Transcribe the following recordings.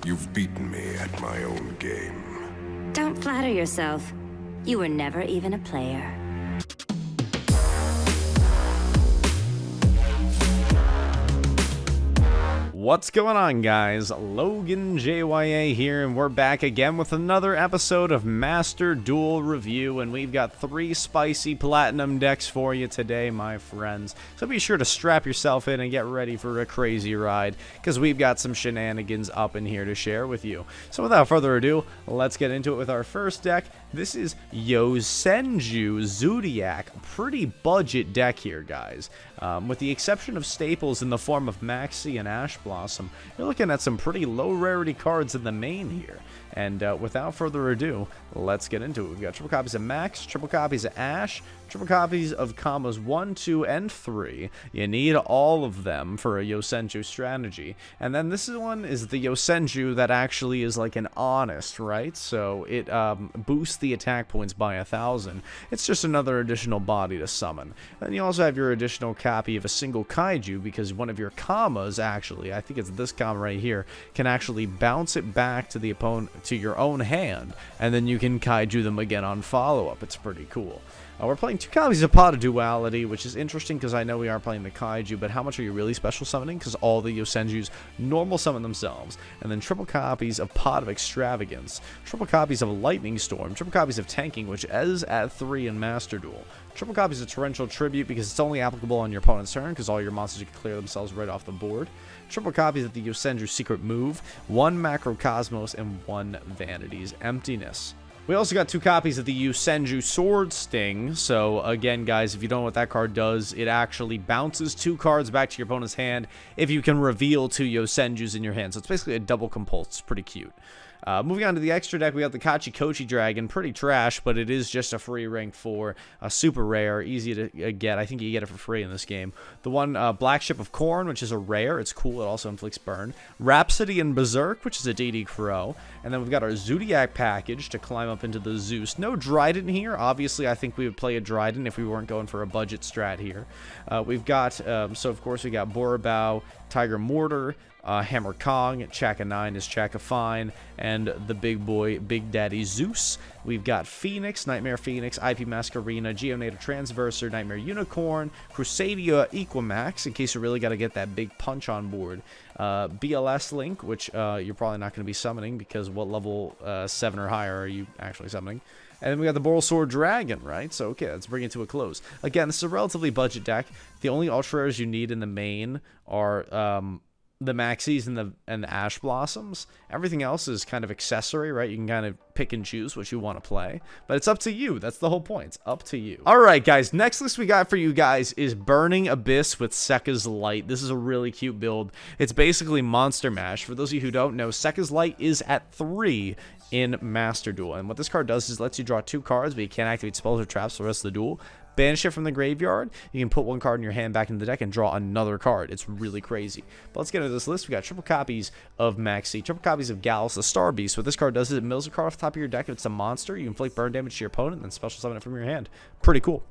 You've beaten me at my own game. Don't flatter yourself. You were never even a player. What's going on, guys? Logan JYA here, and we're back again with another episode of Master Duel Review, and we've got 3 spicy platinum decks for you today, my friends. So be sure to strap yourself in and get ready for a crazy ride, because we've got some shenanigans up in here to share with you. So without further ado, let's get into it with our first deck. This is Yosenju Zodiac. Pretty budget deck here, guys. With the exception of staples in the form of Maxi and Ash Blossom, you're looking at some pretty low rarity cards in the main here. And without further ado, let's get into it. We've got triple copies of Max, triple copies of Ash, triple copies of combos 1, 2, and 3. You need all of them for a Yosenju strategy. And then this one is the Yosenju that actually is like an honest, right? So it boosts the attack points by 1,000. It's just another additional body to summon. Then you also have your additional copy of a single Kaiju, because one of your commas, actually, I think it's this comma right here, can actually bounce it back to the opponent, to your own hand, and then you can Kaiju them again on follow-up. It's pretty cool. We're playing 2 copies of Pot of Duality, which is interesting because I know we are playing the Kaiju, but how much are you really special summoning? Because all the Yosenjus normal summon themselves. And then triple copies of Pot of Extravagance, triple copies of Lightning Storm, triple copies of Tanking, which is at 3 in Master Duel, triple copies of Torrential Tribute because it's only applicable on your opponent's turn because all your monsters can clear themselves right off the board, triple copies of the Yosenju Secret Move, 1 Macrocosmos, and 1 Vanity's Emptiness. We also got 2 copies of the Yosenju Sword Sting. So again, guys, if you don't know what that card does, it actually bounces 2 cards back to your opponent's hand if you can reveal 2 Yosenjus in your hand. So it's basically a double compulse. It's pretty cute. Moving on to the extra deck, we got the Kachikochi Dragon. Pretty trash, but it is just a free rank 4. Super rare, easy to get. I think you get it for free in this game. The one Black Ship of Corn, which is a rare. It's cool. It also inflicts burn. Rhapsody and Berserk, which is a DD Crow. And then we've got our Zodiac package to climb up into the Zeus. No Dryden here. Obviously, I think we would play a Dryden if we weren't going for a budget strat here. We've got, so of course, we got Borabao, Tiger Mortar, Hammer Kong, Chaka 9 is Chaka Fine, and the big boy, Big Daddy Zeus. We've got Phoenix, Nightmare Phoenix, IP Masquerina, Geonator Transverser, Nightmare Unicorn, Crusadia Equimax, in case you really got to get that big punch on board. BLS Link, which you're probably not going to be summoning because what level 7 or higher are you actually summoning? And then we got the Boral Sword Dragon, right? So, okay, let's bring it to a close. Again, this is a relatively budget deck. The only ultra rares you need in the main are the Maxis and the Ash Blossoms. Everything else is kind of accessory, right? You can kind of pick and choose what you want to play. But it's up to you. That's the whole point. It's up to you. Alright, guys. Next list we got for you guys is Burning Abyss with Sekka's Light. This is a really cute build. It's basically Monster Mash. For those of you who don't know, Sekka's Light is at 3 in Master Duel. And what this card does is lets you draw 2 cards, but you can't activate spells or traps for the rest of the duel. Banish it from the graveyard. You can put 1 card in your hand back into the deck and draw another card. It's really crazy. But let's get into this list. We got triple copies of Maxi, triple copies of Gallus, the Star Beast. What this card does is it mills a card off the top of your deck. If it's a monster, you inflict burn damage to your opponent and then special summon it from your hand. Pretty cool.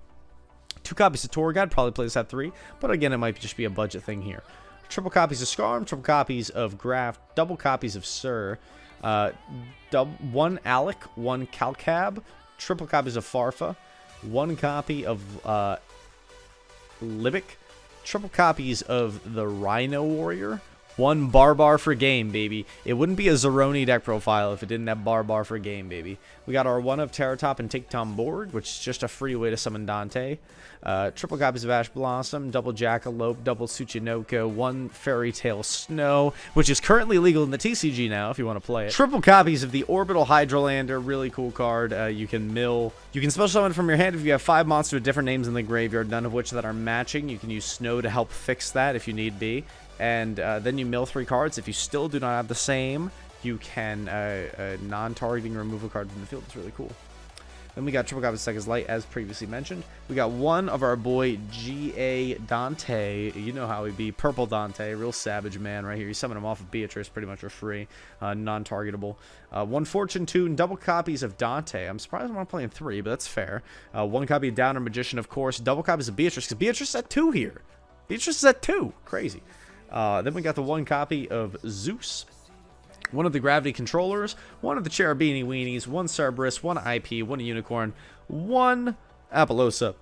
2 copies of Tour Guide. Probably play this at 3. But again, it might just be a budget thing here. Triple copies of Scarm, triple copies of Graft, double copies of Sir, 1 Alec, 1 Calcab, triple copies of Farfa, 1 copy of Libic, triple copies of the Rhino Warrior, 1 Barbar for game, baby. It wouldn't be a Zeroni deck profile if it didn't have Barbar for game, baby. We got our 1 of Terratop and Take Tom board, which is just a free way to summon Dante. Triple copies of Ash Blossom, double Jackalope, double Tsuchinoko, 1 Fairy Tale Snow, which is currently legal in the TCG now if you want to play it. Triple copies of the Orbital Hydrolander, really cool card. You can special summon from your hand if you have 5 monsters with different names in the graveyard, none of which that are matching. You can use Snow to help fix that if you need be. And then you mill 3 cards. If you still do not have the same, you can non-targeting remove a card from the field. It's really cool. Then we got triple copies of Sekka's Light, as previously mentioned. We got 1 of our boy G.A. Dante. You know how he be. Purple Dante, real savage man right here. You summon him off of Beatrice pretty much for free. Non-targetable. 1 Fortune Tune, double copies of Dante. I'm surprised I'm not playing 3, but that's fair. 1 copy of Downer Magician, of course. Double copies of Beatrice, because Beatrice is at 2 here. Beatrice is at 2. Crazy. Then we got the 1 copy of Zeus. one of the gravity controllers, one of the Cherubini weenies, one Cerberus, one IP, one Unicorn, one Apollosa,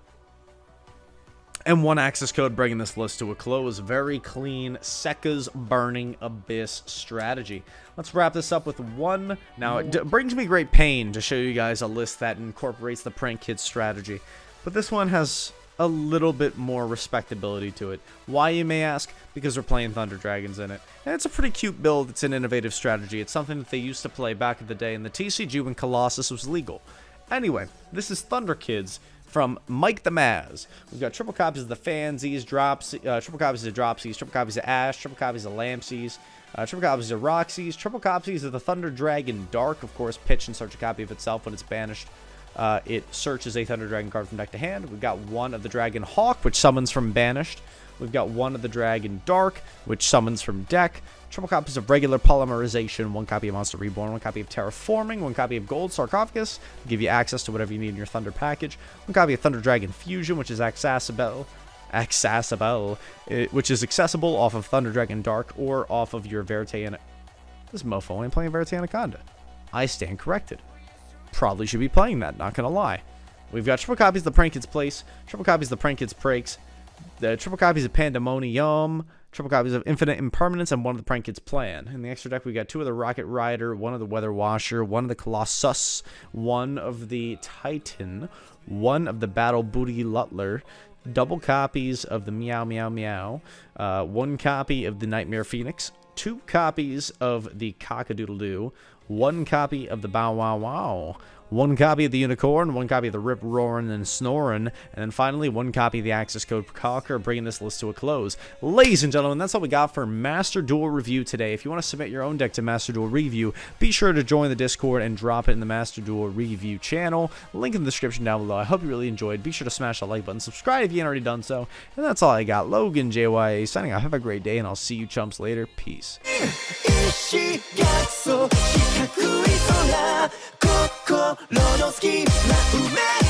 and one access code, bringing this list to a close. Very clean Sekka's Burning Abyss strategy. Let's wrap this up with one. Now, it brings me great pain to show you guys a list that incorporates the Prank Kids strategy, but this one has a little bit more respectability to it. Why, you may ask? Because we're playing Thunder Dragons in it. And it's a pretty cute build. It's an innovative strategy. It's something that they used to play back in the day in the TCG when Colossus was legal. Anyway, this is Thunder Kids from Mike the Maz. We've got triple copies of the Fansies, triple copies of Dropsies, triple copies of Ash, triple copies of Lampsies, triple copies of Roxy's, triple copies of the Thunder Dragon Dark. Of course, pitch and search a copy of itself when it's banished. It searches a Thunder Dragon card from deck to hand. We've got one of the Dragon Hawk, which summons from banished. We've got one of the Dragon Dark, which summons from deck. Triple copies of regular Polymerization, one copy of Monster Reborn, one copy of Terraforming, one copy of Gold Sarcophagus, give you access to whatever you need in your Thunder package. One copy of Thunder Dragon Fusion, which is accessible, which is accessible off of Thunder Dragon Dark or off of your Verite. This mofo ain't playing Verite Anaconda. I stand corrected. Probably should be playing that, not gonna lie. We've got triple copies of the Prank Kids Place, triple copies of the Prank Kids Prakes, the triple copies of Pandemonium, triple copies of Infinite Impermanence, and one of the Prank Kids Plan. In the extra deck, we got two of the Rocket Rider, one of the Weather Washer, one of the Colossus, one of the Titan, one of the Battle Booty Lutler, double copies of the Meow Meow Meow, one copy of the Nightmare Phoenix, two copies of the Cockadoodle-Doo, one copy of the Bow Wow Wow, one copy of the Unicorn, one copy of the Rip Roarin' and Snorin', and then finally one copy of the Access Code Conquer, bringing this list to a close. Ladies and gentlemen, that's all we got for Master Duel Review today. If you want to submit your own deck to Master Duel Review, be sure to join the Discord and drop it in the Master Duel Review channel. Link in the description down below. I hope you really enjoyed. Be sure to smash that like button, subscribe if you ain't already done so, and that's all I got. Logan JYA signing off. Have a great day, and I'll see you chumps later. Peace. 心の隙間埋め